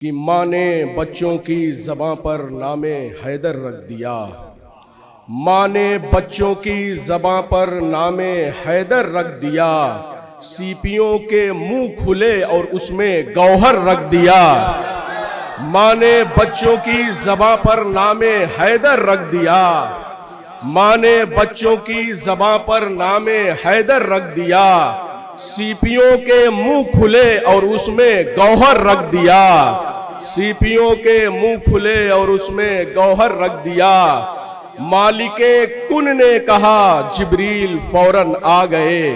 कि माँ ने बच्चों की ज़बां पर नामे हैदर रख दिया। माँ ने बच्चों की ज़बां पर नामे हैदर रख दिया। सीपियों के मुंह खुले और उसमें गौहर रख दिया। माँ ने बच्चों की ज़बां पर नामे हैदर रख दिया। माँ ने बच्चों की ज़बां पर नामे हैदर रख दिया। सीपियों के मुंह खुले और उसमें गौहर रख दिया। सीपियों के मुंह खुले और उसमें गौहर रख दिया। मालिके कुन ने कहा जिब्रील फौरन आ गए।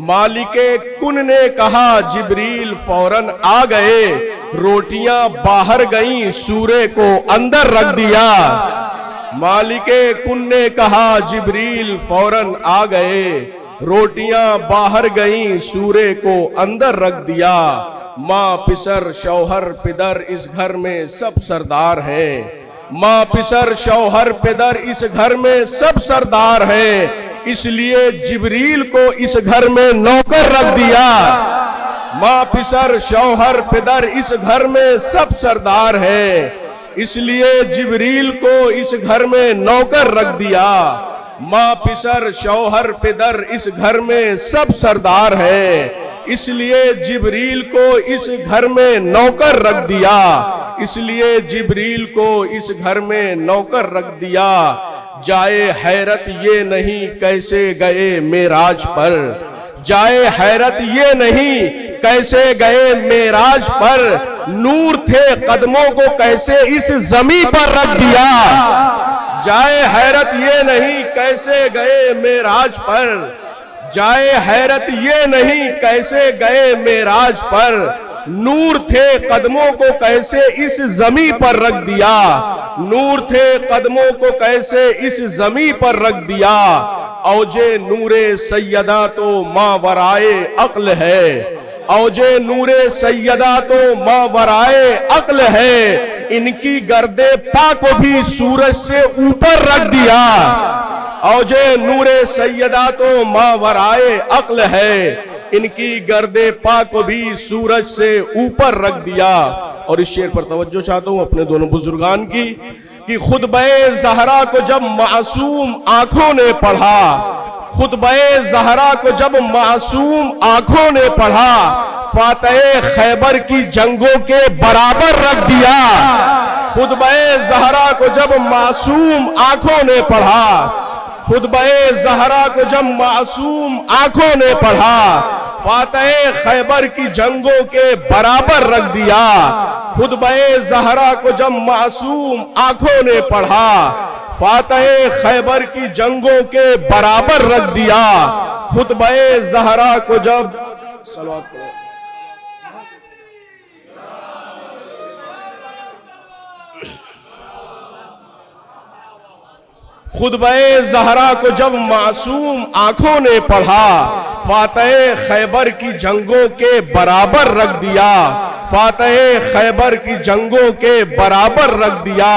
मालिके कुन ने कहा जिब्रील फौरन आ गए। रोटियां बाहर गईं सूरे को अंदर रख दिया। मालिके कुन ने कहा जिब्रील फौरन आ गए। रोटियां बाहर गईं सूरे को अंदर रख दिया। माँ पिसर शौहर पिदर इस घर में सब सरदार हैं। माँ पिसर शौहर पिदर इस घर में सब सरदार हैं। इसलिए जिब्रील को इस घर में नौकर रख दिया। माँ पिसर शौहर पिदर इस घर में सब सरदार हैं। इसलिए जिब्रील को इस घर में नौकर रख दिया। माँ पिसर शौहर पिदर इस घर में सब सरदार हैं। इसलिए जिब्रील को इस घर में नौकर रख दिया। इसलिए जिब्रील को इस घर में नौकर रख दिया। जाए हैरत ये नहीं कैसे गए मेराज पर। जाए हैरत ये नहीं कैसे गए मेराज पर। नूर थे कदमों को कैसे इस जमीन पर रख दिया। जाए हैरत ये नहीं कैसे गए मेराज पर। जाए हैरत ये नहीं कैसे गए मेराज पर। नूर थे कदमों को कैसे इस जमी पर रख दिया। नूर थे कदमों को कैसे इस जमी पर रख दिया। औजे नूरे सैयदा तो माँ वराए अक्ल है। औजे नूरे सैयदा तो माँ वराए अक्ल है। इनकी गर्दे पा को भी सूरज से ऊपर रख दिया। औजे नूरे सैयदा तो माँ वराए अक्ल है। इनकी गर्दे पा को भी सूरज से ऊपर रख दिया। और इस शेर पर तवज्जो चाहता हूँ अपने दोनों बुजुर्गान की कि खुतबे ज़हरा को जब मासूम आंखों ने पढ़ा। खुतबे ज़हरा को जब मासूम आंखों ने पढ़ा। फातह खैबर की जंगों के बराबर रख दिया। खुतबे ज़हरा को जब मासूम आंखों ने पढ़ा। खुतबे ज़हरा को जब मासूम आंखों ने पढ़ा। फातह खैबर की जंगों के बराबर रख दिया। खुतबे ज़हरा को जब मासूम आंखों ने पढ़ा। फातह खैबर की जंगों के बराबर रख दिया। खुतबे ज़हरा को जब खुतबे ज़हरा को जब मासूम आंखों ने पढ़ा। फातह खैबर की जंगों के बराबर रख दिया। फातह खैबर की जंगों के बराबर रख दिया।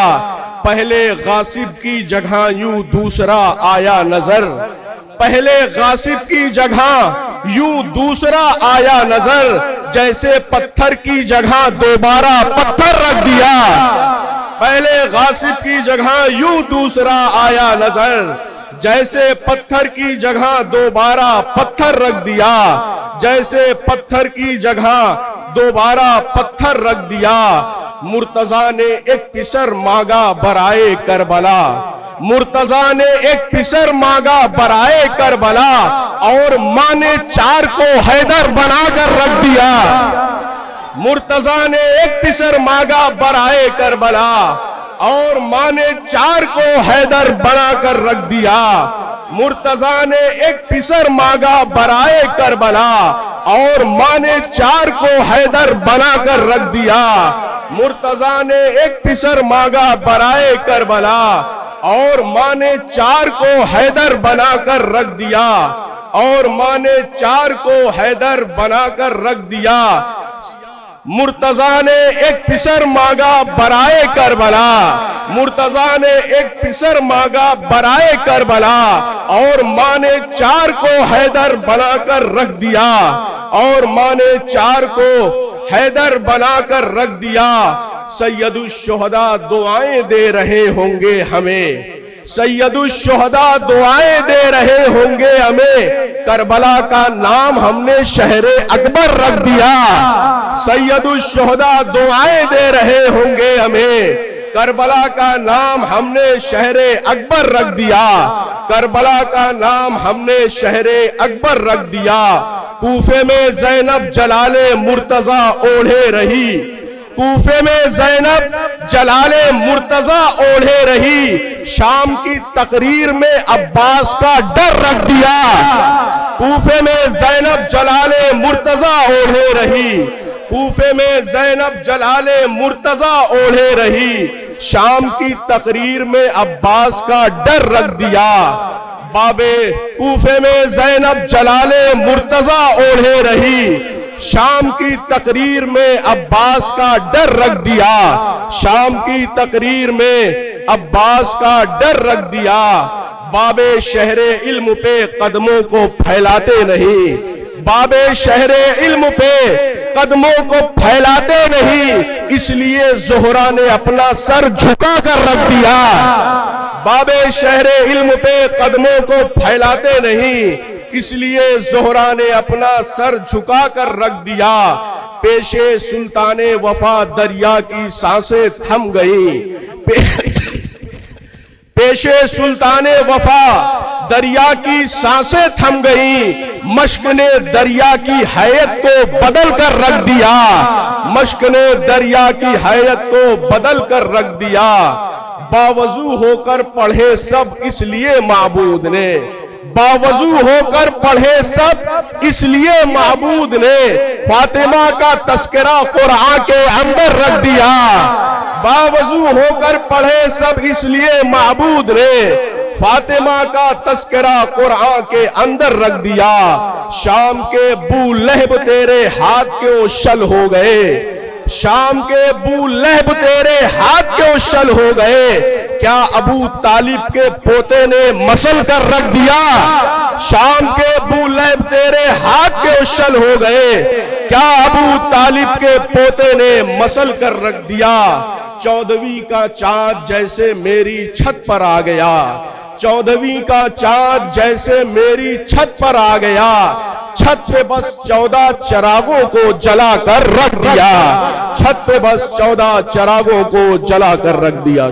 पहले गासिब की जगह यूं दूसरा आया नजर। पहले गासिब की जगह यूं दूसरा आया नजर। जैसे पत्थर की जगह दोबारा पत्थर रख दिया। पहले गासिब की जगह यूं दूसरा आया नजर। जैसे पत्थर की जगह दोबारा पत्थर रख दिया। जैसे पत्थर की जगह दोबारा पत्थर रख दिया। मुर्तजा ने एक पिसर मांगा बराए करबला। मुर्तजा ने एक पिसर मांगा बराए करबला। और माँ ने चार को हैदर बनाकर रख दिया। मुर्तजा ने एक पिसर मांगा बराए करबला। और माँ ने चार को हैदर बनाकर रख दिया। मुर्तजा ने एक पिसर मांगा बराए करबला। और माँ ने चार को हैदर बनाकर रख दिया। मुर्तजा ने एक पिसर मांगा बराए करबला। और माँ ने चार को हैदर बनाकर रख दिया। और माँ ने चार को हैदर बनाकर रख दिया। मुर्तजा ने एक पिसर मांगा बराए करबला। मुर्तजा ने एक पिसर मांगा बराए करबला। और माँ ने चार को हैदर बनाकर रख दिया। और माँ ने चार को हैदर बनाकर रख दिया। सैयदुश्शुहदा दुआएं दे रहे होंगे हमें, सैयदुश्शुहदा दुआएं दे रहे होंगे हमें। करबला का नाम हमने शहरे अकबर रख दिया। सैयदुश्शुहदा दुआएं दे रहे होंगे हमें, करबला का नाम हमने शहरे अकबर रख दिया। करबला का नाम हमने शहरे अकबर रख दिया। कूफे में ज़ैनब जलाले मुर्तजा ओढ़े रही, कूफे में ज़ैनब जलाले मुर्तजा ओढ़े रही। शाम की तकरीर में अब्बास का डर रख दिया। कूफे में ज़ैनब जलाले मुर्तजा ओढ़े रही, कूफे में ज़ैनब जलाले मुर्तजा ओढ़े रही। शाम की तकरीर में अब्बास का डर रख दिया। बाबे कूफे में ज़ैनब जलाले मुर्तजा ओढ़े रही। शाम की तकरीर में अब्बास का डर रख दिया। शाम की तकरीर में अब्बास का डर रख दिया। बाबे शहरे इल्म पे कदमों को फैलाते नहीं, बाबे शहरे इल्म पे कदमों को फैलाते नहीं, इसलिए ज़ोहरा ने अपना सर झुका कर रख दिया। बाबे शहरे इल्म पे कदमों को फैलाते नहीं, इसलिए ज़ोहरा ने अपना सर झुका कर रख दिया। पेशे सुल्ताने वफा दरिया की सांसें थम गई, पेशे सुल्ताने वफा दरिया की सांसें थम गई। मश्क ने दरिया की हैयत को बदल कर रख दिया, मश्क ने दरिया की हैयत को बदल कर रख दिया। बावजू होकर पढ़े सब इसलिए माबूद ने, बावजू होकर पढ़े सब इसलिए माबूद ने। फातिमा का तस्करा कुरान के अंदर रख दिया। बावजू होकर पढ़े सब इसलिए माबूद ने, फातिमा का तस्करा कुरान के अंदर रख दिया। शाम के बू लहब तेरे हाथ क्यों शल हो गए, शाम के बू लहब तेरे हाथ क्यों शल हो गए। क्या अबू तालिब के पोते ने मसल कर रख दिया। शाम के बू लहब तेरे हाथ क्यों शल हो गए। क्या अबू तालिब के पोते ने मसल कर रख दिया। 14वीं का चांद जैसे मेरी छत पर आ गया, 14वीं का चांद जैसे मेरी छत पर आ गया। छत पे बस 14 चिरागों को जला कर रख दिया, छत पे बस 14 चिरागों को जला कर रख दिया।